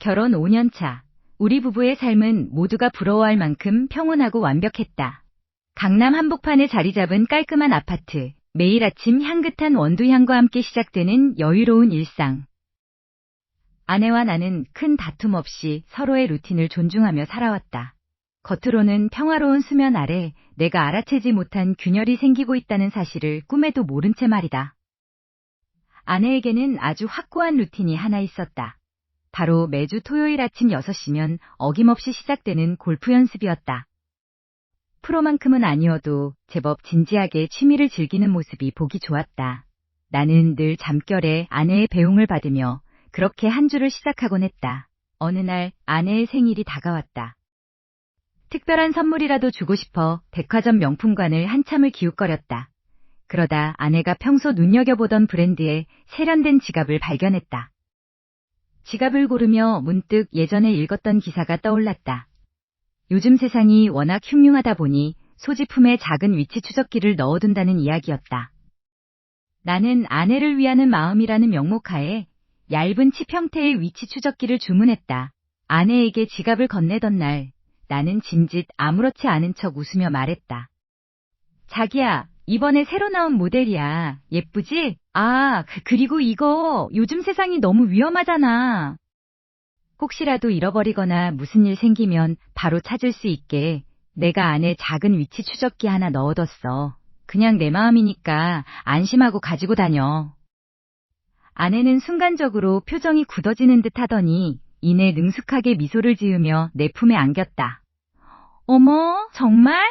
결혼 5년 차. 우리 부부의 삶은 모두가 부러워할 만큼 평온하고 완벽했다. 강남 한복판에 자리 잡은 깔끔한 아파트. 매일 아침 향긋한 원두향과 함께 시작되는 여유로운 일상. 아내와 나는 큰 다툼 없이 서로의 루틴을 존중하며 살아왔다. 겉으로는 평화로운 수면 아래 내가 알아채지 못한 균열이 생기고 있다는 사실을 꿈에도 모른 채 말이다. 아내에게는 아주 확고한 루틴이 하나 있었다. 바로 매주 토요일 아침 6시면 어김없이 시작되는 골프 연습이었다. 프로만큼은 아니어도 제법 진지하게 취미를 즐기는 모습이 보기 좋았다. 나는 늘 잠결에 아내의 배웅을 받으며 그렇게 한 주를 시작하곤 했다. 어느 날 아내의 생일이 다가왔다. 특별한 선물이라도 주고 싶어 백화점 명품관을 한참을 기웃거렸다. 그러다 아내가 평소 눈여겨보던 브랜드의 세련된 지갑을 발견했다. 지갑을 고르며 문득 예전에 읽었던 기사가 떠올랐다. 요즘 세상이 워낙 흉흉하다 보니 소지품에 작은 위치 추적기를 넣어둔다는 이야기였다. 나는 아내를 위하는 마음이라는 명목하에 얇은 칩 형태의 위치 추적기를 주문했다. 아내에게 지갑을 건네던 날, 나는 짐짓 아무렇지 않은 척 웃으며 말했다. 자기야, 이번에 새로 나온 모델이야. 예쁘지? 그리고 이거 요즘 세상이 너무 위험하잖아. 혹시라도 잃어버리거나 무슨 일 생기면 바로 찾을 수 있게 내가 안에 작은 위치 추적기 하나 넣어뒀어. 그냥 내 마음이니까 안심하고 가지고 다녀. 아내는 순간적으로 표정이 굳어지는 듯 하더니 이내 능숙하게 미소를 지으며 내 품에 안겼다. 어머, 정말?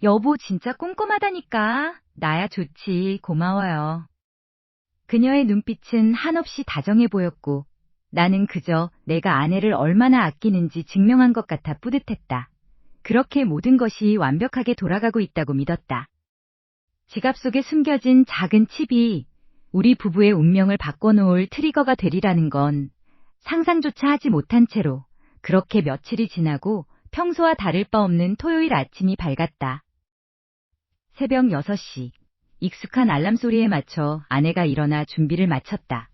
여보 진짜 꼼꼼하다니까. 나야 좋지, 고마워요. 그녀의 눈빛은 한없이 다정해 보였고 나는 그저 내가 아내를 얼마나 아끼는지 증명한 것 같아 뿌듯했다. 그렇게 모든 것이 완벽하게 돌아가고 있다고 믿었다. 지갑 속에 숨겨진 작은 칩이 우리 부부의 운명을 바꿔놓을 트리거가 되리라는 건 상상조차 하지 못한 채로 그렇게 며칠이 지나고 평소와 다를 바 없는 토요일 아침이 밝았다. 새벽 6시, 익숙한 알람 소리에 맞춰 아내가 일어나 준비를 마쳤다.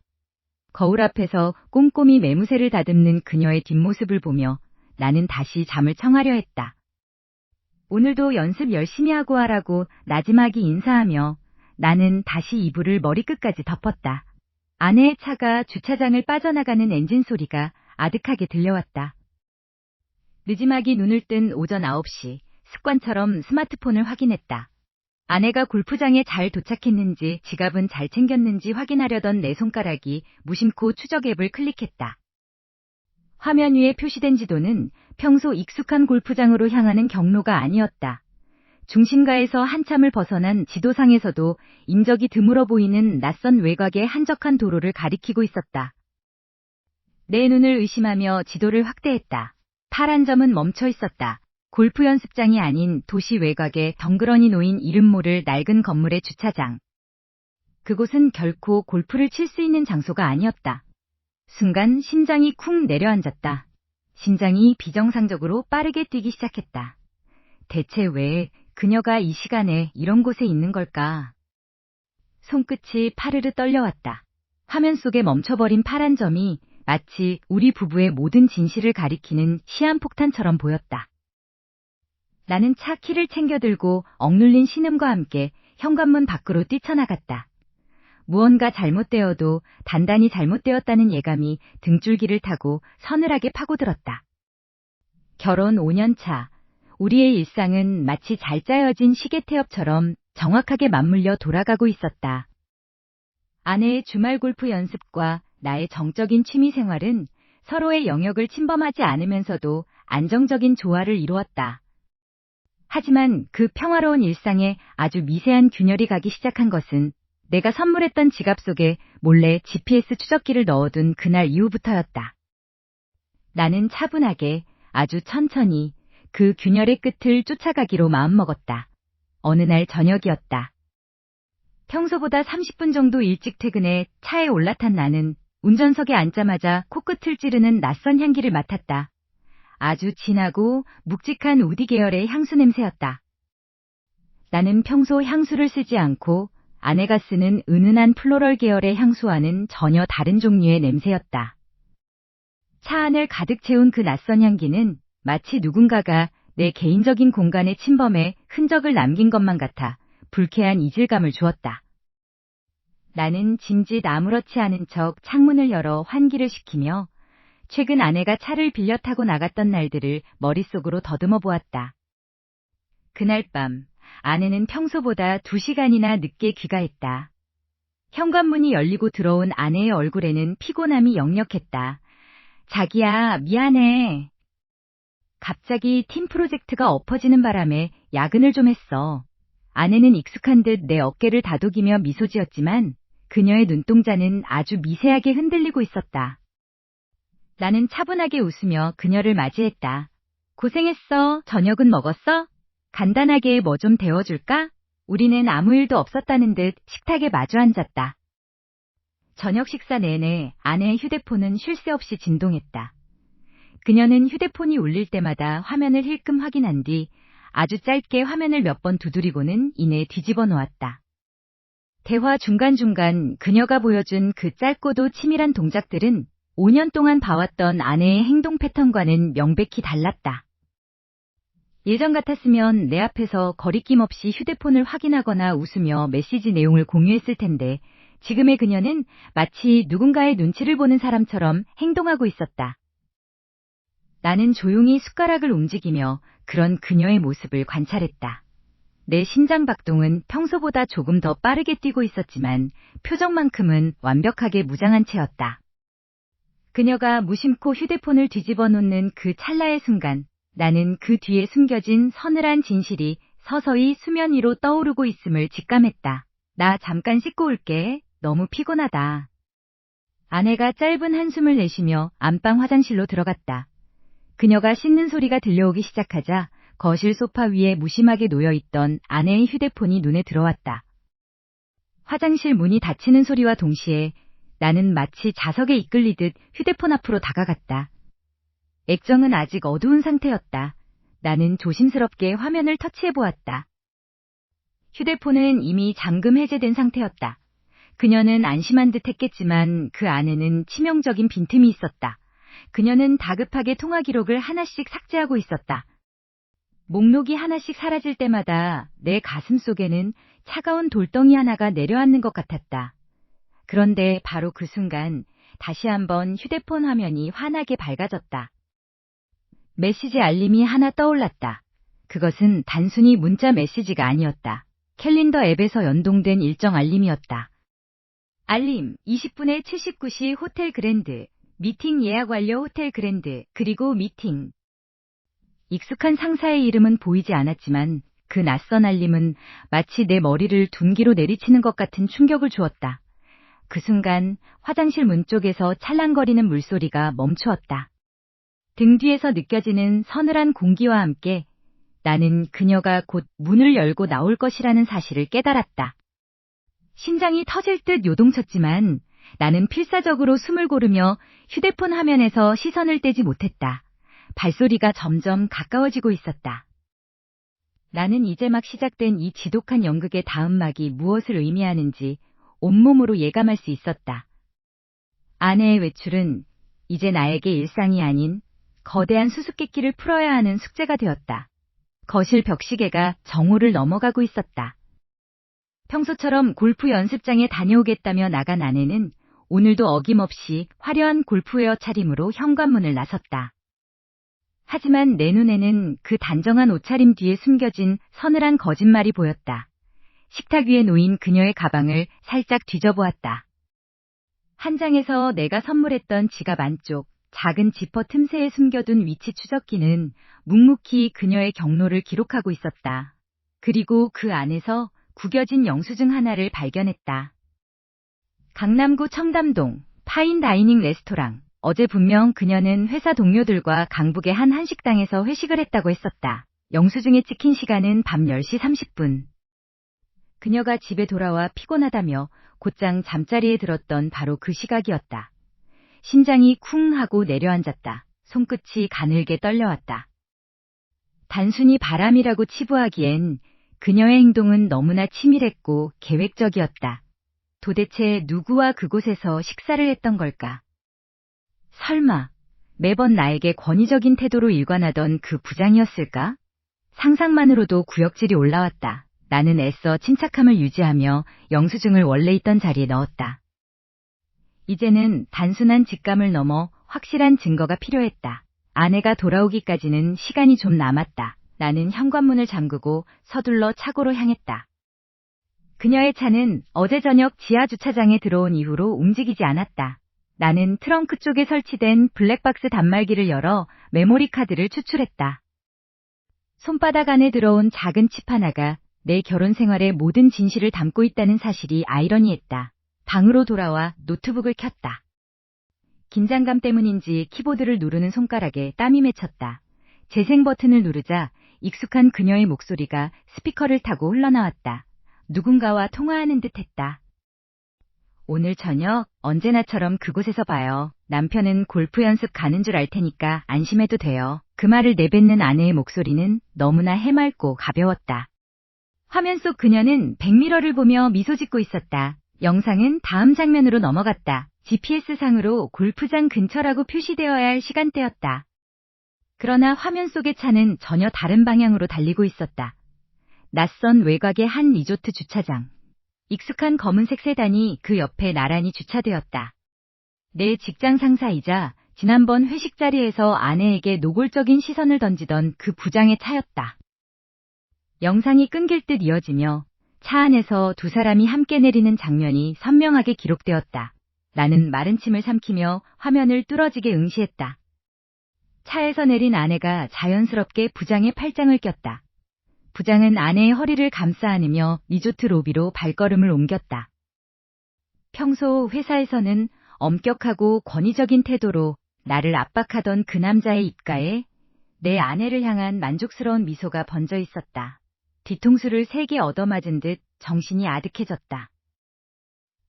거울 앞에서 꼼꼼히 매무새를 다듬는 그녀의 뒷모습을 보며 나는 다시 잠을 청하려 했다. 오늘도 연습 열심히 하고 하라고 나지막이 인사하며 나는 다시 이불을 머리끝까지 덮었다. 아내의 차가 주차장을 빠져나가는 엔진 소리가 아득하게 들려왔다. 느지막이 눈을 뜬 오전 9시, 습관처럼 스마트폰을 확인했다. 아내가 골프장에 잘 도착했는지 지갑은 잘 챙겼는지 확인하려던 내 손가락이 무심코 추적 앱을 클릭했다. 화면 위에 표시된 지도는 평소 익숙한 골프장으로 향하는 경로가 아니었다. 중심가에서 한참을 벗어난 지도상에서도 인적이 드물어 보이는 낯선 외곽의 한적한 도로를 가리키고 있었다. 내 눈을 의심하며 지도를 확대했다. 파란 점은 멈춰 있었다. 골프 연습장이 아닌 도시 외곽에 덩그러니 놓인 이름 모를 낡은 건물의 주차장. 그곳은 결코 골프를 칠 수 있는 장소가 아니었다. 순간 심장이 쿵 내려앉았다. 심장이 비정상적으로 빠르게 뛰기 시작했다. 대체 왜 그녀가 이 시간에 이런 곳에 있는 걸까? 손끝이 파르르 떨려왔다. 화면 속에 멈춰버린 파란 점이 마치 우리 부부의 모든 진실을 가리키는 시한폭탄처럼 보였다. 나는 차 키를 챙겨들고 억눌린 신음과 함께 현관문 밖으로 뛰쳐나갔다. 무언가 잘못되어도 단단히 잘못되었다는 예감이 등줄기를 타고 서늘하게 파고들었다. 결혼 5년 차, 우리의 일상은 마치 잘 짜여진 시계태엽처럼 정확하게 맞물려 돌아가고 있었다. 아내의 주말 골프 연습과 나의 정적인 취미 생활은 서로의 영역을 침범하지 않으면서도 안정적인 조화를 이루었다. 하지만 그 평화로운 일상에 아주 미세한 균열이 가기 시작한 것은 내가 선물했던 지갑 속에 몰래 GPS 추적기를 넣어둔 그날 이후부터였다. 나는 차분하게 아주 천천히 그 균열의 끝을 쫓아가기로 마음먹었다. 어느 날 저녁이었다. 평소보다 30분 정도 일찍 퇴근해 차에 올라탄 나는 운전석에 앉자마자 코끝을 찌르는 낯선 향기를 맡았다. 아주 진하고 묵직한 우디 계열의 향수 냄새였다. 나는 평소 향수를 쓰지 않고 아내가 쓰는 은은한 플로럴 계열의 향수와는 전혀 다른 종류의 냄새였다. 차 안을 가득 채운 그 낯선 향기는 마치 누군가가 내 개인적인 공간에 침범해 흔적을 남긴 것만 같아 불쾌한 이질감을 주었다. 나는 짐짓 아무렇지 않은 척 창문을 열어 환기를 시키며 최근 아내가 차를 빌려 타고 나갔던 날들을 머릿속으로 더듬어 보았다. 그날 밤 아내는 평소보다 2시간이나 늦게 귀가했다. 현관문이 열리고 들어온 아내의 얼굴에는 피곤함이 역력했다. 자기야, 미안해. 갑자기 팀 프로젝트가 엎어지는 바람에 야근을 좀 했어. 아내는 익숙한 듯 내 어깨를 다독이며 미소 지었지만 그녀의 눈동자는 아주 미세하게 흔들리고 있었다. 나는 차분하게 웃으며 그녀를 맞이했다. 고생했어. 저녁은 먹었어? 간단하게 뭐 좀 데워줄까? 우리는 아무 일도 없었다는 듯 식탁에 마주 앉았다. 저녁 식사 내내 아내의 휴대폰은 쉴 새 없이 진동했다. 그녀는 휴대폰이 울릴 때마다 화면을 힐끔 확인한 뒤 아주 짧게 화면을 몇 번 두드리고는 이내 뒤집어 놓았다. 대화 중간중간 그녀가 보여준 그 짧고도 치밀한 동작들은 5년 동안 봐왔던 아내의 행동 패턴과는 명백히 달랐다. 예전 같았으면 내 앞에서 거리낌 없이 휴대폰을 확인하거나 웃으며 메시지 내용을 공유했을 텐데 지금의 그녀는 마치 누군가의 눈치를 보는 사람처럼 행동하고 있었다. 나는 조용히 숟가락을 움직이며 그런 그녀의 모습을 관찰했다. 내 심장 박동은 평소보다 조금 더 빠르게 뛰고 있었지만 표정만큼은 완벽하게 무장한 채였다. 그녀가 무심코 휴대폰을 뒤집어 놓는 그 찰나의 순간 나는 그 뒤에 숨겨진 서늘한 진실이 서서히 수면 위로 떠오르고 있음을 직감했다. 나 잠깐 씻고 올게. 너무 피곤하다. 아내가 짧은 한숨을 내쉬며 안방 화장실로 들어갔다. 그녀가 씻는 소리가 들려오기 시작하자 거실 소파 위에 무심하게 놓여있던 아내의 휴대폰이 눈에 들어왔다. 화장실 문이 닫히는 소리와 동시에 나는 마치 자석에 이끌리듯 휴대폰 앞으로 다가갔다. 액정은 아직 어두운 상태였다. 나는 조심스럽게 화면을 터치해보았다. 휴대폰은 이미 잠금 해제된 상태였다. 그녀는 안심한 듯 했겠지만 그 안에는 치명적인 빈틈이 있었다. 그녀는 다급하게 통화 기록을 하나씩 삭제하고 있었다. 목록이 하나씩 사라질 때마다 내 가슴 속에는 차가운 돌덩이 하나가 내려앉는 것 같았다. 그런데 바로 그 순간 다시 한번 휴대폰 화면이 환하게 밝아졌다. 메시지 알림이 하나 떠올랐다. 그것은 단순히 문자 메시지가 아니었다. 캘린더 앱에서 연동된 일정 알림이었다. 알림, 20분에 79시 호텔 그랜드, 미팅 예약 완료 호텔 그랜드, 그리고 미팅. 익숙한 상사의 이름은 보이지 않았지만 그 낯선 알림은 마치 내 머리를 둔기로 내리치는 것 같은 충격을 주었다. 그 순간 화장실 문 쪽에서 찰랑거리는 물소리가 멈추었다. 등 뒤에서 느껴지는 서늘한 공기와 함께 나는 그녀가 곧 문을 열고 나올 것이라는 사실을 깨달았다. 심장이 터질 듯 요동쳤지만 나는 필사적으로 숨을 고르며 휴대폰 화면에서 시선을 떼지 못했다. 발소리가 점점 가까워지고 있었다. 나는 이제 막 시작된 이 지독한 연극의 다음 막이 무엇을 의미하는지 온몸으로 예감할 수 있었다. 아내의 외출은 이제 나에게 일상이 아닌 거대한 수수께끼를 풀어야 하는 숙제가 되었다. 거실 벽시계가 정오를 넘어가고 있었다. 평소처럼 골프 연습장에 다녀오겠다며 나간 아내는 오늘도 어김없이 화려한 골프웨어 차림으로 현관문을 나섰다. 하지만 내 눈에는 그 단정한 옷차림 뒤에 숨겨진 서늘한 거짓말이 보였다. 식탁 위에 놓인 그녀의 가방을 살짝 뒤져보았다. 한 장에서 내가 선물했던 지갑 안쪽 작은 지퍼 틈새에 숨겨둔 위치 추적기는 묵묵히 그녀의 경로를 기록하고 있었다. 그리고 그 안에서 구겨진 영수증 하나를 발견했다. 강남구 청담동 파인다이닝 레스토랑. 어제 분명 그녀는 회사 동료들과 강북의 한 한식당에서 회식을 했다고 했었다. 영수증에 찍힌 시간은 밤 10시 30분. 그녀가 집에 돌아와 피곤하다며 곧장 잠자리에 들었던 바로 그 시각이었다. 심장이 쿵 하고 내려앉았다. 손끝이 가늘게 떨려왔다. 단순히 바람이라고 치부하기엔 그녀의 행동은 너무나 치밀했고 계획적이었다. 도대체 누구와 그곳에서 식사를 했던 걸까? 설마 매번 나에게 권위적인 태도로 일관하던 그 부장이었을까? 상상만으로도 구역질이 올라왔다. 나는 애써 침착함을 유지하며 영수증을 원래 있던 자리에 넣었다. 이제는 단순한 직감을 넘어 확실한 증거가 필요했다. 아내가 돌아오기까지는 시간이 좀 남았다. 나는 현관문을 잠그고 서둘러 차고로 향했다. 그녀의 차는 어제 저녁 지하 주차장에 들어온 이후로 움직이지 않았다. 나는 트렁크 쪽에 설치된 블랙박스 단말기를 열어 메모리 카드를 추출했다. 손바닥 안에 들어온 작은 칩 하나가 내 결혼 생활의 모든 진실을 담고 있다는 사실이 아이러니했다. 방으로 돌아와 노트북을 켰다. 긴장감 때문인지 키보드를 누르는 손가락에 땀이 맺혔다. 재생 버튼을 누르자 익숙한 그녀의 목소리가 스피커를 타고 흘러나왔다. 누군가와 통화하는 듯 했다. 오늘 저녁 언제나처럼 그곳에서 봐요. 남편은 골프 연습 가는 줄 알 테니까 안심해도 돼요. 그 말을 내뱉는 아내의 목소리는 너무나 해맑고 가벼웠다. 화면 속 그녀는 백미러를 보며 미소 짓고 있었다. 영상은 다음 장면으로 넘어갔다. GPS상으로 골프장 근처라고 표시되어야 할 시간대였다. 그러나 화면 속의 차는 전혀 다른 방향으로 달리고 있었다. 낯선 외곽의 한 리조트 주차장. 익숙한 검은색 세단이 그 옆에 나란히 주차되었다. 내 직장 상사이자 지난번 회식 자리에서 아내에게 노골적인 시선을 던지던 그 부장의 차였다. 영상이 끊길 듯 이어지며 차 안에서 두 사람이 함께 내리는 장면이 선명하게 기록되었다. 나는 마른 침을 삼키며 화면을 뚫어지게 응시했다. 차에서 내린 아내가 자연스럽게 부장의 팔짱을 꼈다. 부장은 아내의 허리를 감싸 안으며 리조트 로비로 발걸음을 옮겼다. 평소 회사에서는 엄격하고 권위적인 태도로 나를 압박하던 그 남자의 입가에 내 아내를 향한 만족스러운 미소가 번져 있었다. 뒤통수를 세게 얻어맞은 듯 정신이 아득해졌다.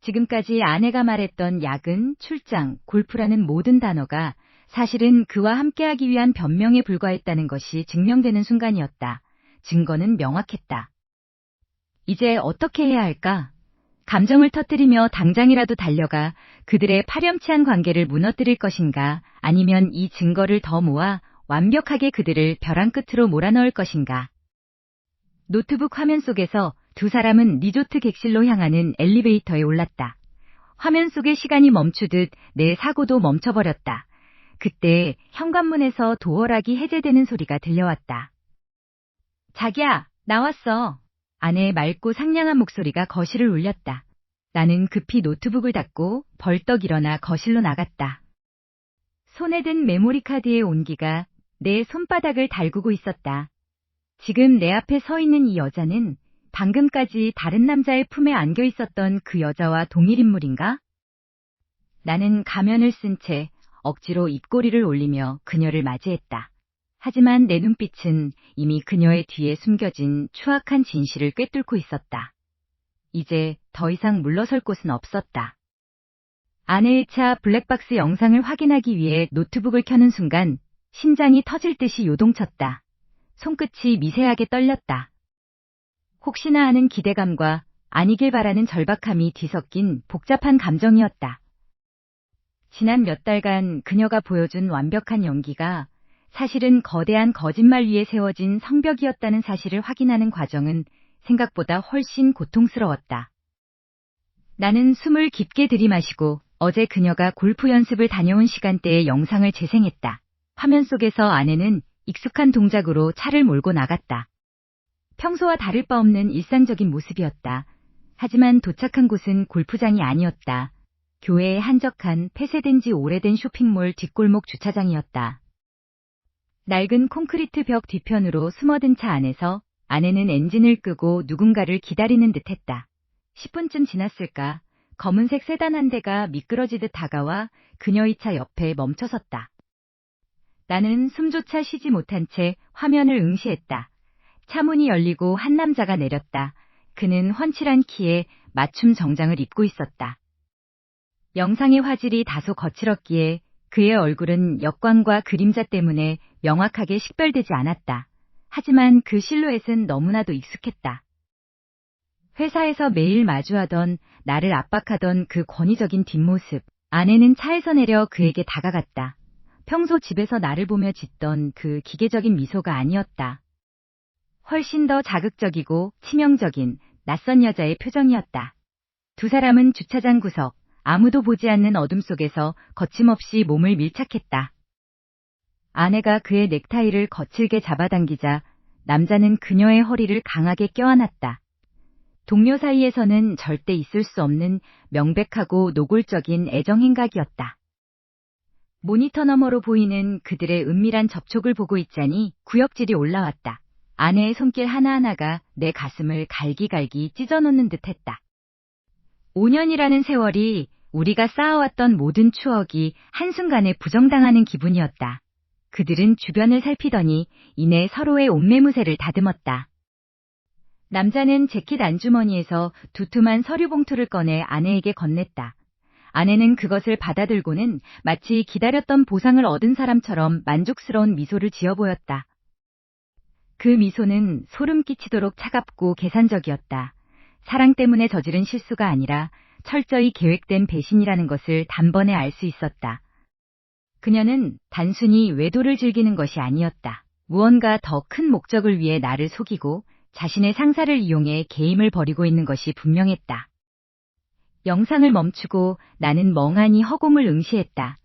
지금까지 아내가 말했던 야근, 출장, 골프라는 모든 단어가 사실은 그와 함께하기 위한 변명에 불과했다는 것이 증명되는 순간이었다. 증거는 명확했다. 이제 어떻게 해야 할까? 감정을 터뜨리며 당장이라도 달려가 그들의 파렴치한 관계를 무너뜨릴 것인가, 아니면 이 증거를 더 모아 완벽하게 그들을 벼랑 끝으로 몰아넣을 것인가. 노트북 화면 속에서 두 사람은 리조트 객실로 향하는 엘리베이터에 올랐다. 화면 속의 시간이 멈추듯 내 사고도 멈춰버렸다. 그때 현관문에서 도어락이 해제되는 소리가 들려왔다. 자기야, 나왔어. 아내의 맑고 상냥한 목소리가 거실을 울렸다. 나는 급히 노트북을 닫고 벌떡 일어나 거실로 나갔다. 손에 든 메모리 카드의 온기가 내 손바닥을 달구고 있었다. 지금 내 앞에 서 있는 이 여자는 방금까지 다른 남자의 품에 안겨 있었던 그 여자와 동일 인물인가? 나는 가면을 쓴 채 억지로 입꼬리를 올리며 그녀를 맞이했다. 하지만 내 눈빛은 이미 그녀의 뒤에 숨겨진 추악한 진실을 꿰뚫고 있었다. 이제 더 이상 물러설 곳은 없었다. 아내의 차 블랙박스 영상을 확인하기 위해 노트북을 켜는 순간 심장이 터질 듯이 요동쳤다. 손끝이 미세하게 떨렸다. 혹시나 하는 기대감과 아니길 바라는 절박함이 뒤섞인 복잡한 감정이었다. 지난 몇 달간 그녀가 보여준 완벽한 연기가 사실은 거대한 거짓말 위에 세워진 성벽이었다는 사실을 확인하는 과정은 생각보다 훨씬 고통스러웠다. 나는 숨을 깊게 들이마시고 어제 그녀가 골프 연습을 다녀온 시간대의 영상을 재생했다. 화면 속에서 아내는 익숙한 동작으로 차를 몰고 나갔다. 평소와 다를 바 없는 일상적인 모습이었다. 하지만 도착한 곳은 골프장이 아니었다. 교외에 한적한 폐쇄된 지 오래된 쇼핑몰 뒷골목 주차장이었다. 낡은 콘크리트 벽 뒤편으로 숨어든 차 안에서 아내는 엔진을 끄고 누군가를 기다리는 듯했다. 10분쯤 지났을까? 검은색 세단 한 대가 미끄러지듯 다가와 그녀의 차 옆에 멈춰섰다. 나는 숨조차 쉬지 못한 채 화면을 응시했다. 차 문이 열리고 한 남자가 내렸다. 그는 훤칠한 키에 맞춤 정장을 입고 있었다. 영상의 화질이 다소 거칠었기에 그의 얼굴은 역광과 그림자 때문에 명확하게 식별되지 않았다. 하지만 그 실루엣은 너무나도 익숙했다. 회사에서 매일 마주하던 나를 압박하던 그 권위적인 뒷모습. 아내는 차에서 내려 그에게 다가갔다. 평소 집에서 나를 보며 짓던 그 기계적인 미소가 아니었다. 훨씬 더 자극적이고 치명적인 낯선 여자의 표정이었다. 두 사람은 주차장 구석, 아무도 보지 않는 어둠 속에서 거침없이 몸을 밀착했다. 아내가 그의 넥타이를 거칠게 잡아당기자 남자는 그녀의 허리를 강하게 껴안았다. 동료 사이에서는 절대 있을 수 없는 명백하고 노골적인 애정 행각이었다. 모니터 너머로 보이는 그들의 은밀한 접촉을 보고 있자니 구역질이 올라왔다. 아내의 손길 하나하나가 내 가슴을 갈기갈기 찢어놓는 듯했다. 5년이라는 세월이 우리가 쌓아왔던 모든 추억이 한순간에 부정당하는 기분이었다. 그들은 주변을 살피더니 이내 서로의 옷매무새를 다듬었다. 남자는 재킷 안주머니에서 두툼한 서류 봉투를 꺼내 아내에게 건넸다. 아내는 그것을 받아들고는 마치 기다렸던 보상을 얻은 사람처럼 만족스러운 미소를 지어 보였다. 그 미소는 소름 끼치도록 차갑고 계산적이었다. 사랑 때문에 저지른 실수가 아니라 철저히 계획된 배신이라는 것을 단번에 알 수 있었다. 그녀는 단순히 외도를 즐기는 것이 아니었다. 무언가 더 큰 목적을 위해 나를 속이고 자신의 상사를 이용해 게임을 벌이고 있는 것이 분명했다. 영상을 멈추고 나는 멍하니 허공을 응시했다.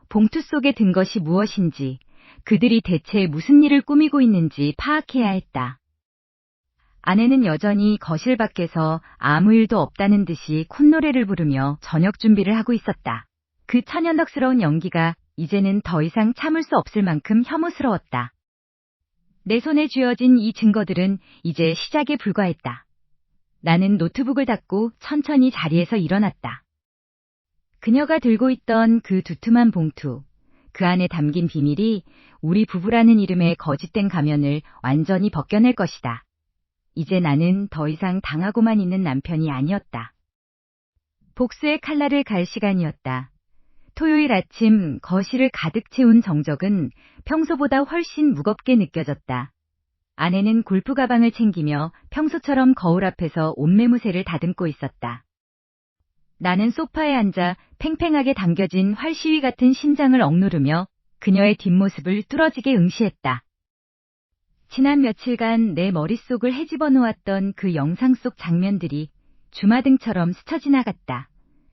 봉투 속에 든 것이 무엇인지, 그들이 대체 무슨 일을 꾸미고 있는지 파악해야 했다. 아내는 여전히 거실 밖에서 아무 일도 없다는 듯이 콧노래를 부르며 저녁 준비를 하고 있었다. 그 천연덕스러운 연기가 이제는 더 이상 참을 수 없을 만큼 혐오스러웠다. 내 손에 쥐어진 이 증거들은 이제 시작에 불과했다. 나는 노트북을 닫고 천천히 자리에서 일어났다. 그녀가 들고 있던 그 두툼한 봉투, 그 안에 담긴 비밀이 우리 부부라는 이름의 거짓된 가면을 완전히 벗겨낼 것이다. 이제 나는 더 이상 당하고만 있는 남편이 아니었다. 복수의 칼날을 갈 시간이었다. 토요일 아침 거실을 가득 채운 정적은 평소보다 훨씬 무겁게 느껴졌다. 아내는 골프 가방을 챙기며 평소처럼 거울 앞에서 옷매무새를 다듬고 있었다. 나는 소파에 앉아 팽팽하게 당겨진 활시위 같은 심장을 억누르며 그녀의 뒷모습을 뚫어지게 응시했다. 지난 며칠간 내 머릿속을 헤집어 놓았던 그 영상 속 장면들이 주마등처럼 스쳐 지나갔다.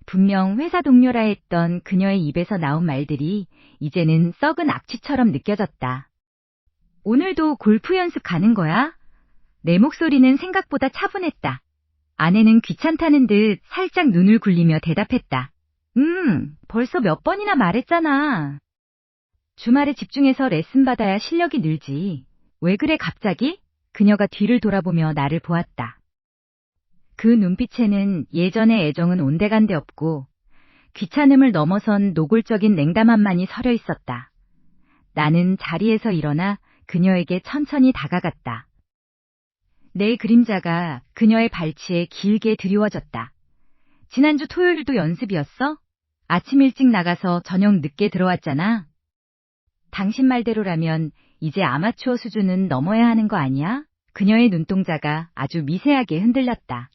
분명 회사 동료라 했던 그녀의 입에서 나온 말들이 이제는 썩은 악취처럼 느껴졌다. 오늘도 골프 연습 가는 거야? 내 목소리는 생각보다 차분했다. 아내는 귀찮다는 듯 살짝 눈을 굴리며 대답했다. 벌써 몇 번이나 말했잖아. 주말에 집중해서 레슨 받아야 실력이 늘지. 왜 그래 갑자기? 그녀가 뒤를 돌아보며 나를 보았다. 그 눈빛에는 예전의 애정은 온데간데 없고 귀찮음을 넘어선 노골적인 냉담함만이 서려 있었다. 나는 자리에서 일어나 그녀에게 천천히 다가갔다. 내 그림자가 그녀의 발치에 길게 드리워졌다. 지난주 토요일도 연습이었어? 아침 일찍 나가서 저녁 늦게 들어왔잖아. 당신 말대로라면 이제 아마추어 수준은 넘어야 하는 거 아니야? 그녀의 눈동자가 아주 미세하게 흔들렸다.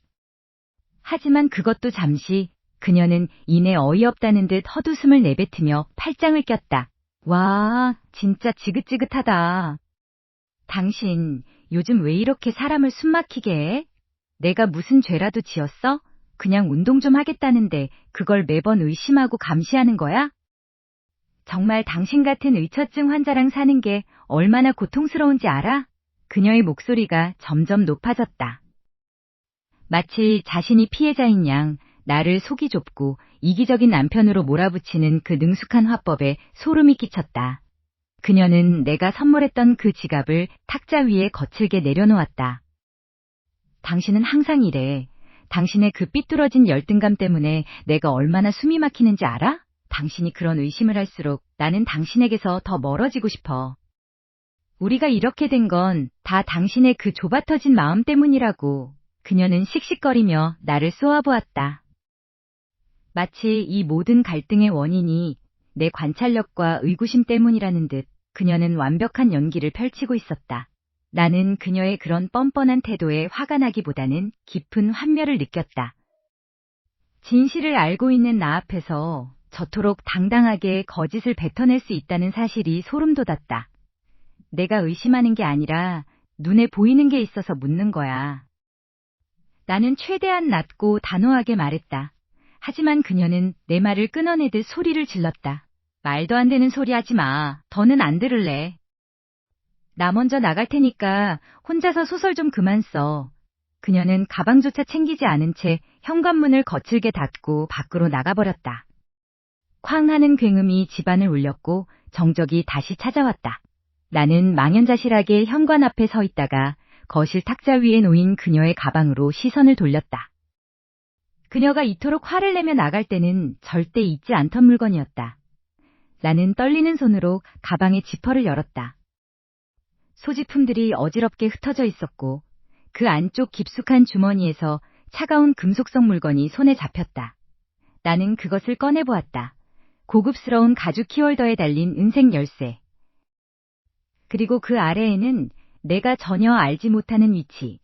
하지만 그것도 잠시 그녀는 이내 어이없다는 듯 헛웃음을 내뱉으며 팔짱을 꼈다. 와, 진짜 지긋지긋하다. 당신 요즘 왜 이렇게 사람을 숨막히게 해? 내가 무슨 죄라도 지었어? 그냥 운동 좀 하겠다는데 그걸 매번 의심하고 감시하는 거야? 정말 당신 같은 의처증 환자랑 사는 게 얼마나 고통스러운지 알아? 그녀의 목소리가 점점 높아졌다. 마치 자신이 피해자인 양 나를 속이 좁고 이기적인 남편으로 몰아붙이는 그 능숙한 화법에 소름이 끼쳤다. 그녀는 내가 선물했던 그 지갑을 탁자 위에 거칠게 내려놓았다. 당신은 항상 이래. 당신의 그 삐뚤어진 열등감 때문에 내가 얼마나 숨이 막히는지 알아? 당신이 그런 의심을 할수록 나는 당신에게서 더 멀어지고 싶어. 우리가 이렇게 된 건 다 당신의 그 좁아터진 마음 때문이라고. 그녀는 씩씩거리며 나를 쏘아보았다. 마치 이 모든 갈등의 원인이 내 관찰력과 의구심 때문이라는 듯 그녀는 완벽한 연기를 펼치고 있었다. 나는 그녀의 그런 뻔뻔한 태도에 화가 나기보다는 깊은 환멸을 느꼈다. 진실을 알고 있는 나 앞에서 저토록 당당하게 거짓을 뱉어낼 수 있다는 사실이 소름 돋았다. 내가 의심하는 게 아니라 눈에 보이는 게 있어서 묻는 거야. 나는 최대한 낮고 단호하게 말했다. 하지만 그녀는 내 말을 끊어내듯 소리를 질렀다. 말도 안 되는 소리 하지 마. 더는 안 들을래. 나 먼저 나갈 테니까 혼자서 소설 좀 그만 써. 그녀는 가방조차 챙기지 않은 채 현관문을 거칠게 닫고 밖으로 나가버렸다. 쾅 하는 굉음이 집안을 울렸고 정적이 다시 찾아왔다. 나는 망연자실하게 현관 앞에 서 있다가 거실 탁자 위에 놓인 그녀의 가방으로 시선을 돌렸다. 그녀가 이토록 화를 내며 나갈 때는 절대 잊지 않던 물건이었다. 나는 떨리는 손으로 가방의 지퍼를 열었다. 소지품들이 어지럽게 흩어져 있었고 그 안쪽 깊숙한 주머니에서 차가운 금속성 물건이 손에 잡혔다. 나는 그것을 꺼내보았다. 고급스러운 가죽 키홀더에 달린 은색 열쇠. 그리고 그 아래에는 내가 전혀 알지 못하는 위치,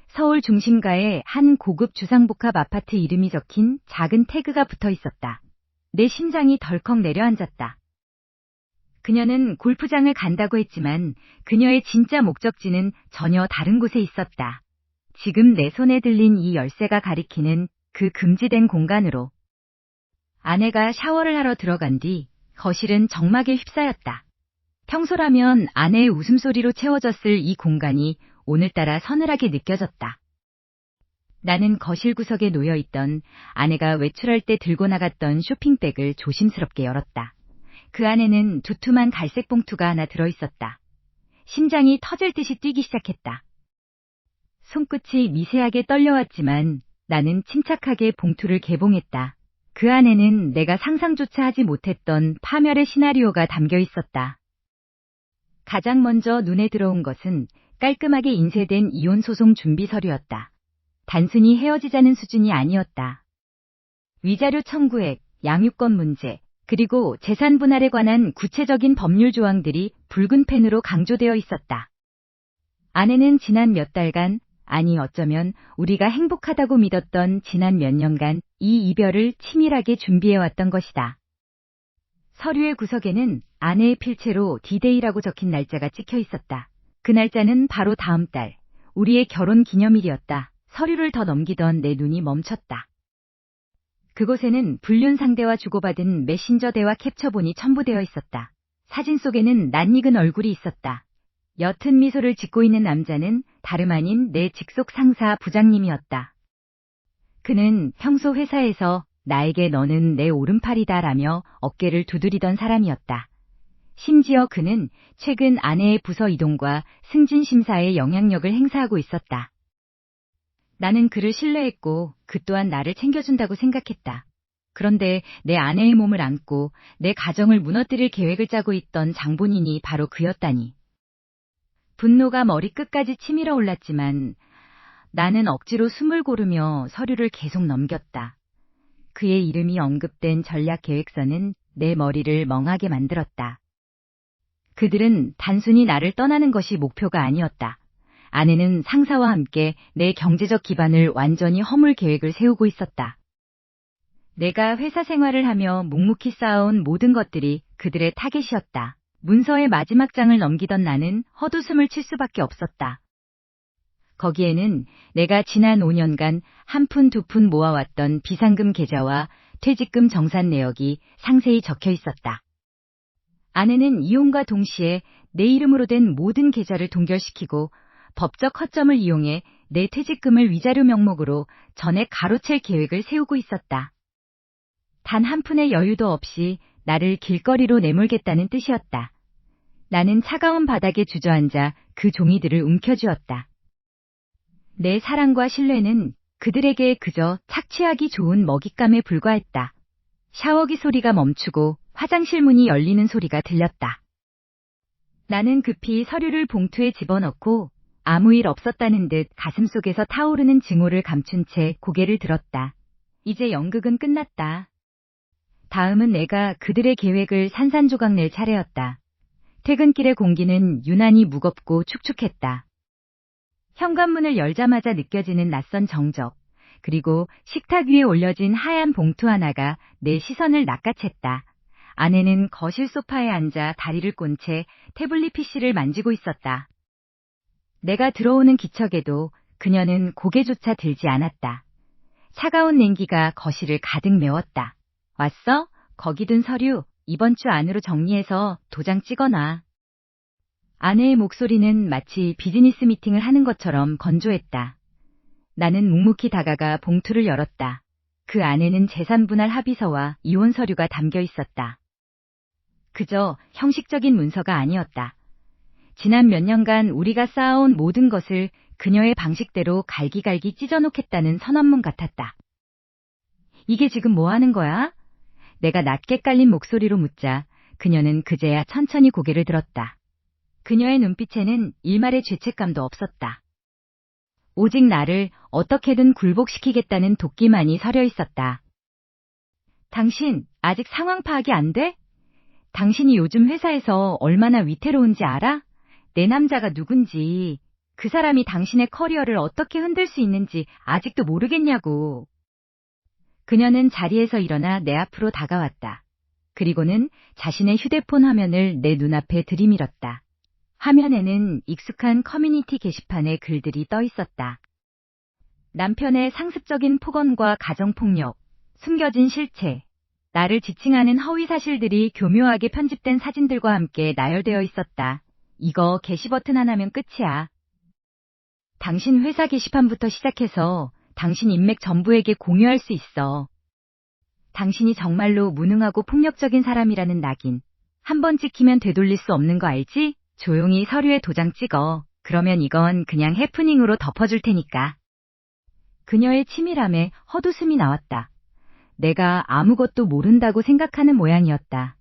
서울 중심가의 한 고급 주상복합 아파트 이름이 적힌 작은 태그가 붙어 있었다. 내 심장이 덜컥 내려앉았다. 그녀는 골프장을 간다고 했지만 그녀의 진짜 목적지는 전혀 다른 곳에 있었다. 지금 내 손에 들린 이 열쇠가 가리키는 그 금지된 공간으로. 아내가 샤워를 하러 들어간 뒤 거실은 적막에 휩싸였다. 평소라면 아내의 웃음소리로 채워졌을 이 공간이 오늘따라 서늘하게 느껴졌다. 나는 거실 구석에 놓여있던 아내가 외출할 때 들고 나갔던 쇼핑백을 조심스럽게 열었다. 그 안에는 두툼한 갈색 봉투가 하나 들어있었다. 심장이 터질 듯이 뛰기 시작했다. 손끝이 미세하게 떨려왔지만 나는 침착하게 봉투를 개봉했다. 그 안에는 내가 상상조차 하지 못했던 파멸의 시나리오가 담겨 있었다. 가장 먼저 눈에 들어온 것은 깔끔하게 인쇄된 이혼 소송 준비 서류였다. 단순히 헤어지자는 수준이 아니었다. 위자료 청구액, 양육권 문제, 그리고 재산 분할에 관한 구체적인 법률 조항들이 붉은 펜으로 강조되어 있었다. 아내는 지난 몇 달간, 아니 어쩌면 우리가 행복하다고 믿었던 지난 몇 년간 이 이별을 치밀하게 준비해왔던 것이다. 서류의 구석에는 아내의 필체로 D-Day라고 적힌 날짜가 찍혀 있었다. 그 날짜는 바로 다음 달, 우리의 결혼 기념일이었다. 서류를 더 넘기던 내 눈이 멈췄다. 그곳에는 불륜 상대와 주고받은 메신저 대화 캡처본이 첨부되어 있었다. 사진 속에는 낯익은 얼굴이 있었다. 옅은 미소를 짓고 있는 남자는 다름 아닌 내 직속 상사 부장님이었다. 그는 평소 회사에서 나에게 너는 내 오른팔이다 라며 어깨를 두드리던 사람이었다. 심지어 그는 최근 아내의 부서 이동과 승진 심사에 영향력을 행사하고 있었다. 나는 그를 신뢰했고 그 또한 나를 챙겨준다고 생각했다. 그런데 내 아내의 몸을 안고 내 가정을 무너뜨릴 계획을 짜고 있던 장본인이 바로 그였다니. 분노가 머리끝까지 치밀어 올랐지만 나는 억지로 숨을 고르며 서류를 계속 넘겼다. 그의 이름이 언급된 전략 계획서는 내 머리를 멍하게 만들었다. 그들은 단순히 나를 떠나는 것이 목표가 아니었다. 아내는 상사와 함께 내 경제적 기반을 완전히 허물 계획을 세우고 있었다. 내가 회사 생활을 하며 묵묵히 쌓아온 모든 것들이 그들의 타겟이었다. 문서의 마지막 장을 넘기던 나는 헛웃음을 칠 수밖에 없었다. 거기에는 내가 지난 5년간 한 푼 두 푼 모아왔던 비상금 계좌와 퇴직금 정산 내역이 상세히 적혀 있었다. 아내는 이혼과 동시에 내 이름으로 된 모든 계좌를 동결시키고 법적 허점을 이용해 내 퇴직금을 위자료 명목으로 전액 가로챌 계획을 세우고 있었다. 단 한 푼의 여유도 없이 나를 길거리로 내몰겠다는 뜻이었다. 나는 차가운 바닥에 주저앉아 그 종이들을 움켜쥐었다. 내 사랑과 신뢰는 그들에게 그저 착취하기 좋은 먹잇감에 불과했다. 샤워기 소리가 멈추고 화장실 문이 열리는 소리가 들렸다. 나는 급히 서류를 봉투에 집어넣고 아무 일 없었다는 듯 가슴속에서 타오르는 증오를 감춘 채 고개를 들었다. 이제 연극은 끝났다. 다음은 내가 그들의 계획을 산산조각 낼 차례였다. 퇴근길의 공기는 유난히 무겁고 축축했다. 현관문을 열자마자 느껴지는 낯선 정적, 그리고 식탁 위에 올려진 하얀 봉투 하나가 내 시선을 낚아챘다. 아내는 거실 소파에 앉아 다리를 꼰 채 태블릿 PC를 만지고 있었다. 내가 들어오는 기척에도 그녀는 고개조차 들지 않았다. 차가운 냉기가 거실을 가득 메웠다. 왔어? 거기 둔 서류 이번 주 안으로 정리해서 도장 찍어놔. 아내의 목소리는 마치 비즈니스 미팅을 하는 것처럼 건조했다. 나는 묵묵히 다가가 봉투를 열었다. 그 안에는 재산분할 합의서와 이혼 서류가 담겨 있었다. 그저 형식적인 문서가 아니었다. 지난 몇 년간 우리가 쌓아온 모든 것을 그녀의 방식대로 갈기갈기 찢어놓겠다는 선언문 같았다. 이게 지금 뭐 하는 거야? 내가 낮게 깔린 목소리로 묻자 그녀는 그제야 천천히 고개를 들었다. 그녀의 눈빛에는 일말의 죄책감도 없었다. 오직 나를 어떻게든 굴복시키겠다는 도끼만이 서려 있었다. 당신 아직 상황 파악이 안 돼? 당신이 요즘 회사에서 얼마나 위태로운지 알아? 내 남자가 누군지, 그 사람이 당신의 커리어를 어떻게 흔들 수 있는지 아직도 모르겠냐고. 그녀는 자리에서 일어나 내 앞으로 다가왔다. 그리고는 자신의 휴대폰 화면을 내 눈앞에 들이밀었다. 화면에는 익숙한 커뮤니티 게시판의 글들이 떠 있었다. 남편의 상습적인 폭언과 가정폭력, 숨겨진 실체, 나를 지칭하는 허위 사실들이 교묘하게 편집된 사진들과 함께 나열되어 있었다. 이거 게시 버튼 하나면 끝이야. 당신 회사 게시판부터 시작해서 당신 인맥 전부에게 공유할 수 있어. 당신이 정말로 무능하고 폭력적인 사람이라는 낙인. 한 번 찍히면 되돌릴 수 없는 거 알지? 조용히 서류에 도장 찍어. 그러면 이건 그냥 해프닝으로 덮어줄 테니까. 그녀의 치밀함에 헛웃음이 나왔다. 내가 아무것도 모른다고 생각하는 모양이었다.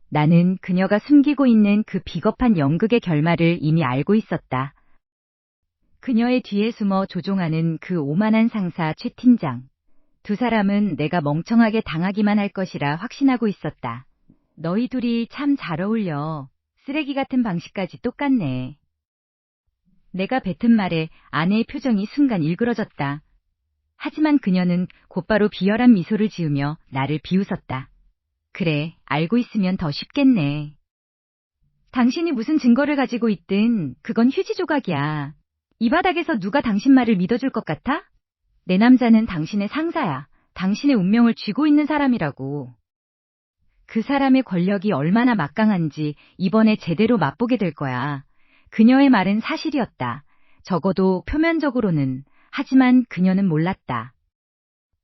나는 그녀가 숨기고 있는 그 비겁한 연극의 결말을 이미 알고 있었다. 그녀의 뒤에 숨어 조종하는 그 오만한 상사 최 팀장. 두 사람은 내가 멍청하게 당하기만 할 것이라 확신하고 있었다. 너희 둘이 참 잘 어울려. 쓰레기 같은 방식까지 똑같네. 내가 뱉은 말에 아내의 표정이 순간 일그러졌다. 하지만 그녀는 곧바로 비열한 미소를 지으며 나를 비웃었다. 그래, 알고 있으면 더 쉽겠네. 당신이 무슨 증거를 가지고 있든 그건 휴지 조각이야. 이 바닥에서 누가 당신 말을 믿어줄 것 같아? 내 남자는 당신의 상사야. 당신의 운명을 쥐고 있는 사람이라고. 그 사람의 권력이 얼마나 막강한지 이번에 제대로 맛보게 될 거야. 그녀의 말은 사실이었다. 적어도 표면적으로는. 하지만 그녀는 몰랐다.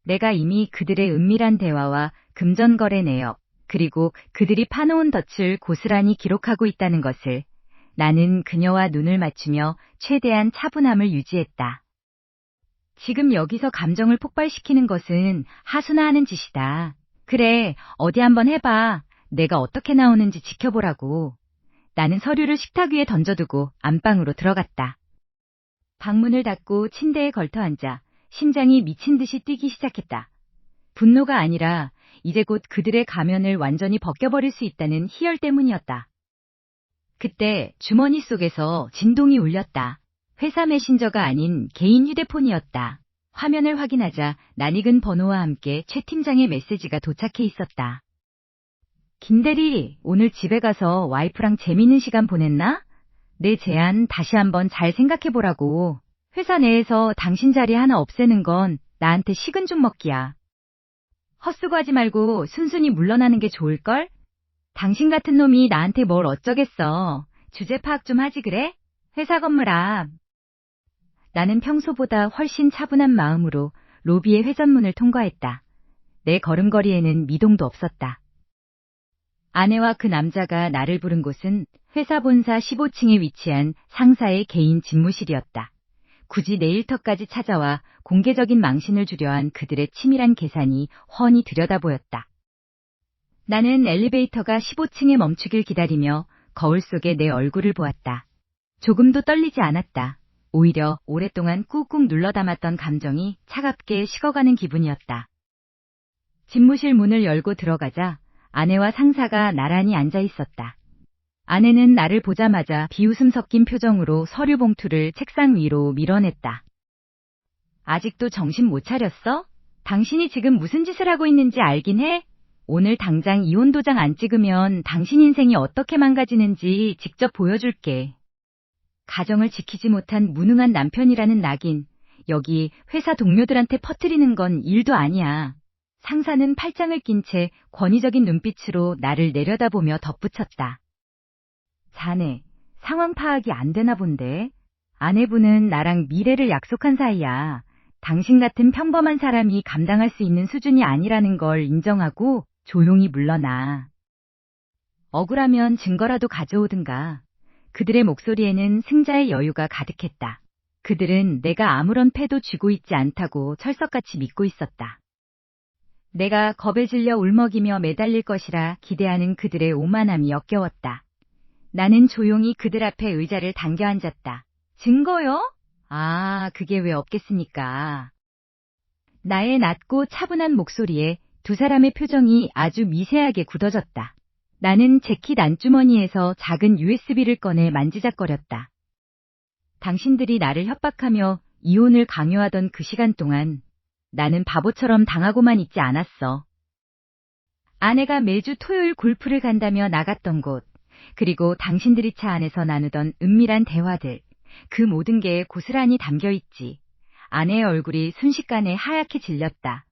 내가 이미 그들의 은밀한 대화와 금전거래 내역, 그리고 그들이 파놓은 덫을 고스란히 기록하고 있다는 것을. 나는 그녀와 눈을 맞추며 최대한 차분함을 유지했다. 지금 여기서 감정을 폭발시키는 것은 하수나 하는 짓이다. 그래, 어디 한번 해봐. 내가 어떻게 나오는지 지켜보라고. 나는 서류를 식탁 위에 던져두고 안방으로 들어갔다. 방문을 닫고 침대에 걸터앉아 심장이 미친 듯이 뛰기 시작했다. 분노가 아니라 이제 곧 그들의 가면을 완전히 벗겨버릴 수 있다는 희열 때문이었다. 그때 주머니 속에서 진동이 울렸다. 회사 메신저가 아닌 개인 휴대폰이었다. 화면을 확인하자 낯익은 번호와 함께 최 팀장의 메시지가 도착해 있었다. 김대리, 오늘 집에 가서 와이프랑 재밌는 시간 보냈나? 내 제안 다시 한번 잘 생각해보라고. 회사 내에서 당신 자리 하나 없애는 건 나한테 식은 죽 먹기야. 헛수고하지 말고 순순히 물러나는 게 좋을걸? 당신 같은 놈이 나한테 뭘 어쩌겠어. 주제 파악 좀 하지 그래? 회사 건물 앞. 나는 평소보다 훨씬 차분한 마음으로 로비의 회전문을 통과했다. 내 걸음걸이에는 미동도 없었다. 아내와 그 남자가 나를 부른 곳은 회사 본사 15층에 위치한 상사의 개인 집무실이었다. 굳이 내 일터까지 찾아와 공개적인 망신을 주려 한 그들의 치밀한 계산이 훤히 들여다보였다. 나는 엘리베이터가 15층에 멈추길 기다리며 거울 속에 내 얼굴을 보았다. 조금도 떨리지 않았다. 오히려 오랫동안 꾹꾹 눌러 담았던 감정이 차갑게 식어가는 기분이었다. 집무실 문을 열고 들어가자 아내와 상사가 나란히 앉아 있었다. 아내는 나를 보자마자 비웃음 섞인 표정으로 서류 봉투를 책상 위로 밀어냈다. 아직도 정신 못 차렸어? 당신이 지금 무슨 짓을 하고 있는지 알긴 해? 오늘 당장 이혼 도장 안 찍으면 당신 인생이 어떻게 망가지는지 직접 보여줄게. 가정을 지키지 못한 무능한 남편이라는 낙인, 여기 회사 동료들한테 퍼뜨리는 건 일도 아니야. 상사는 팔짱을 낀 채 권위적인 눈빛으로 나를 내려다보며 덧붙였다. 자네, 상황 파악이 안 되나 본데? 아내분은 나랑 미래를 약속한 사이야. 당신 같은 평범한 사람이 감당할 수 있는 수준이 아니라는 걸 인정하고 조용히 물러나. 억울하면 증거라도 가져오든가. 그들의 목소리에는 승자의 여유가 가득했다. 그들은 내가 아무런 패도 쥐고 있지 않다고 철석같이 믿고 있었다. 내가 겁에 질려 울먹이며 매달릴 것이라 기대하는 그들의 오만함이 역겨웠다. 나는 조용히 그들 앞에 의자를 당겨 앉았다. 증거요? 아, 그게 왜 없겠습니까? 나의 낮고 차분한 목소리에 두 사람의 표정이 아주 미세하게 굳어졌다. 나는 재킷 안주머니에서 작은 USB를 꺼내 만지작거렸다. 당신들이 나를 협박하며 이혼을 강요하던 그 시간 동안 나는 바보처럼 당하고만 있지 않았어. 아내가 매주 토요일 골프를 간다며 나갔던 곳, 그리고 당신들이 차 안에서 나누던 은밀한 대화들, 그 모든 게 고스란히 담겨있지. 아내의 얼굴이 순식간에 하얗게 질렸다.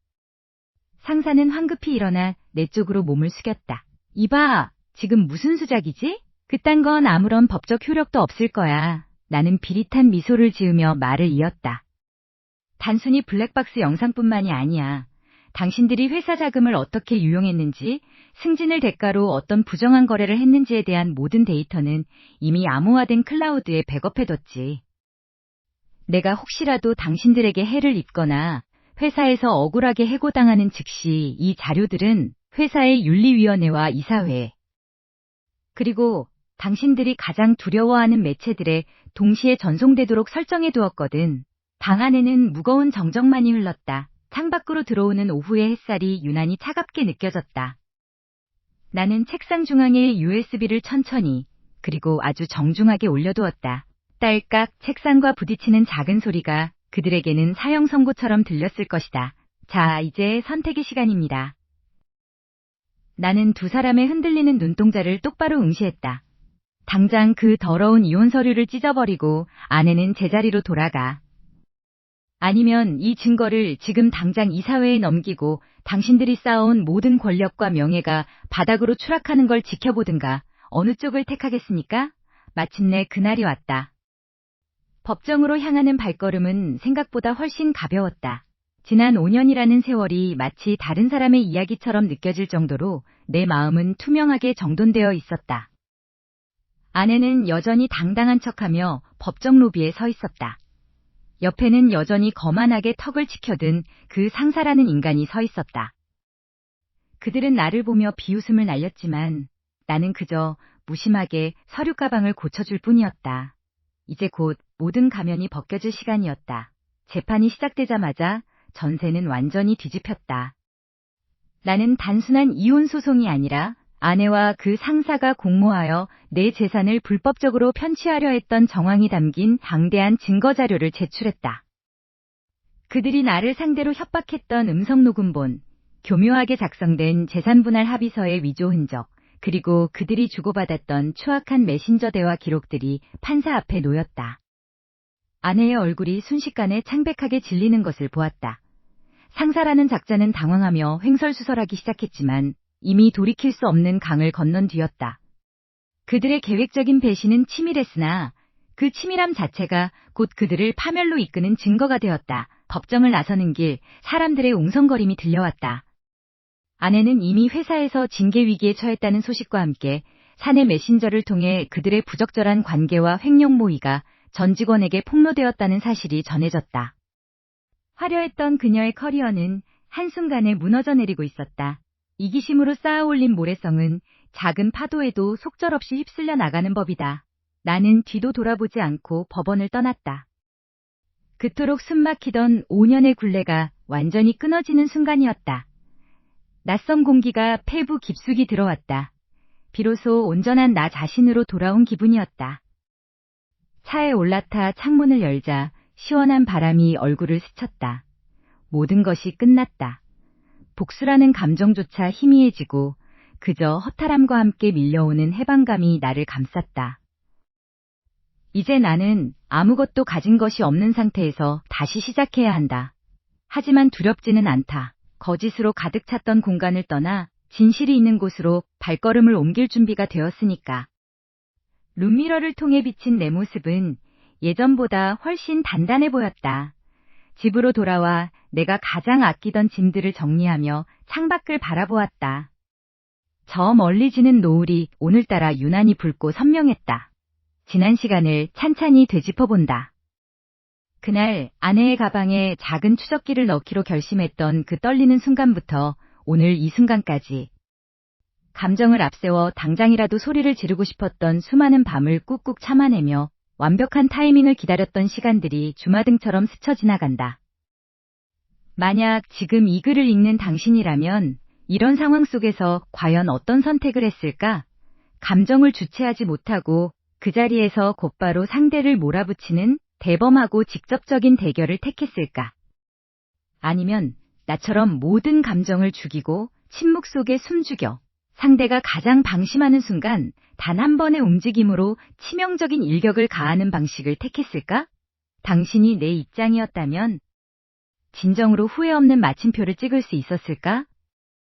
상사는 황급히 일어나 내 쪽으로 몸을 숙였다. 이봐, 지금 무슨 수작이지? 그딴 건 아무런 법적 효력도 없을 거야. 나는 비릿한 미소를 지으며 말을 이었다. 단순히 블랙박스 영상뿐만이 아니야. 당신들이 회사 자금을 어떻게 유용했는지, 승진을 대가로 어떤 부정한 거래를 했는지에 대한 모든 데이터는 이미 암호화된 클라우드에 백업해뒀지. 내가 혹시라도 당신들에게 해를 입거나 회사에서 억울하게 해고당하는 즉시 이 자료들은 회사의 윤리위원회와 이사회, 그리고 당신들이 가장 두려워하는 매체들에 동시에 전송되도록 설정해두었거든. 방 안에는 무거운 정적만이 흘렀다. 창밖으로 들어오는 오후의 햇살이 유난히 차갑게 느껴졌다. 나는 책상 중앙에 USB를 천천히, 그리고 아주 정중하게 올려두었다. 딸깍 책상과 부딪히는 작은 소리가 그들에게는 사형 선고처럼 들렸을 것이다. 자, 이제 선택의 시간입니다. 나는 두 사람의 흔들리는 눈동자를 똑바로 응시했다. 당장 그 더러운 이혼 서류를 찢어버리고 아내는 제자리로 돌아가. 아니면 이 증거를 지금 당장 이사회에 넘기고 당신들이 쌓아온 모든 권력과 명예가 바닥으로 추락하는 걸 지켜보든가. 어느 쪽을 택하겠습니까? 마침내 그날이 왔다. 법정으로 향하는 발걸음은 생각보다 훨씬 가벼웠다. 지난 5년이라는 세월이 마치 다른 사람의 이야기처럼 느껴질 정도로 내 마음은 투명하게 정돈되어 있었다. 아내는 여전히 당당한 척하며 법정 로비에 서 있었다. 옆에는 여전히 거만하게 턱을 치켜든 그 상사라는 인간이 서 있었다. 그들은 나를 보며 비웃음을 날렸지만 나는 그저 무심하게 서류 가방을 고쳐줄 뿐이었다. 이제 곧 모든 가면이 벗겨질 시간이었다. 재판이 시작되자마자 전세는 완전히 뒤집혔다. 나는 단순한 이혼 소송이 아니라 아내와 그 상사가 공모하여 내 재산을 불법적으로 편취하려 했던 정황이 담긴 방대한 증거자료를 제출했다. 그들이 나를 상대로 협박했던 음성녹음본, 교묘하게 작성된 재산분할 합의서의 위조 흔적, 그리고 그들이 주고받았던 추악한 메신저 대화 기록들이 판사 앞에 놓였다. 아내의 얼굴이 순식간에 창백하게 질리는 것을 보았다. 상사라는 작자는 당황하며 횡설수설하기 시작했지만 이미 돌이킬 수 없는 강을 건넌 뒤였다. 그들의 계획적인 배신은 치밀했으나 그 치밀함 자체가 곧 그들을 파멸로 이끄는 증거가 되었다. 법정을 나서는 길, 사람들의 웅성거림이 들려왔다. 아내는 이미 회사에서 징계 위기에 처했다는 소식과 함께 사내 메신저를 통해 그들의 부적절한 관계와 횡령 모의가 전 직원에게 폭로되었다는 사실이 전해졌다. 화려했던 그녀의 커리어는 한순간에 무너져 내리고 있었다. 이기심으로 쌓아올린 모래성은 작은 파도에도 속절없이 휩쓸려 나가는 법이다. 나는 뒤도 돌아보지 않고 법원을 떠났다. 그토록 숨막히던 5년의 굴레가 완전히 끊어지는 순간이었다. 낯선 공기가 폐부 깊숙이 들어왔다. 비로소 온전한 나 자신으로 돌아온 기분이었다. 차에 올라타 창문을 열자 시원한 바람이 얼굴을 스쳤다. 모든 것이 끝났다. 복수라는 감정조차 희미해지고 그저 허탈함과 함께 밀려오는 해방감이 나를 감쌌다. 이제 나는 아무것도 가진 것이 없는 상태에서 다시 시작해야 한다. 하지만 두렵지는 않다. 거짓으로 가득 찼던 공간을 떠나 진실이 있는 곳으로 발걸음을 옮길 준비가 되었으니까. 룸미러를 통해 비친 내 모습은 예전보다 훨씬 단단해 보였다. 집으로 돌아와 내가 가장 아끼던 짐들을 정리하며 창밖을 바라보았다. 저 멀리 지는 노을이 오늘따라 유난히 붉고 선명했다. 지난 시간을 찬찬히 되짚어본다. 그날 아내의 가방에 작은 추적기를 넣기로 결심했던 그 떨리는 순간부터 오늘 이 순간까지 감정을 앞세워 당장이라도 소리를 지르고 싶었던 수많은 밤을 꾹꾹 참아내며 완벽한 타이밍을 기다렸던 시간들이 주마등처럼 스쳐 지나간다. 만약 지금 이 글을 읽는 당신이라면 이런 상황 속에서 과연 어떤 선택을 했을까? 감정을 주체하지 못하고 그 자리에서 곧바로 상대를 몰아붙이는 대범하고 직접적인 대결을 택했을까? 아니면 나처럼 모든 감정을 죽이고 침묵 속에 숨죽여 상대가 가장 방심하는 순간 단 한 번의 움직임으로 치명적인 일격을 가하는 방식을 택했을까? 당신이 내 입장이었다면 진정으로 후회 없는 마침표를 찍을 수 있었을까?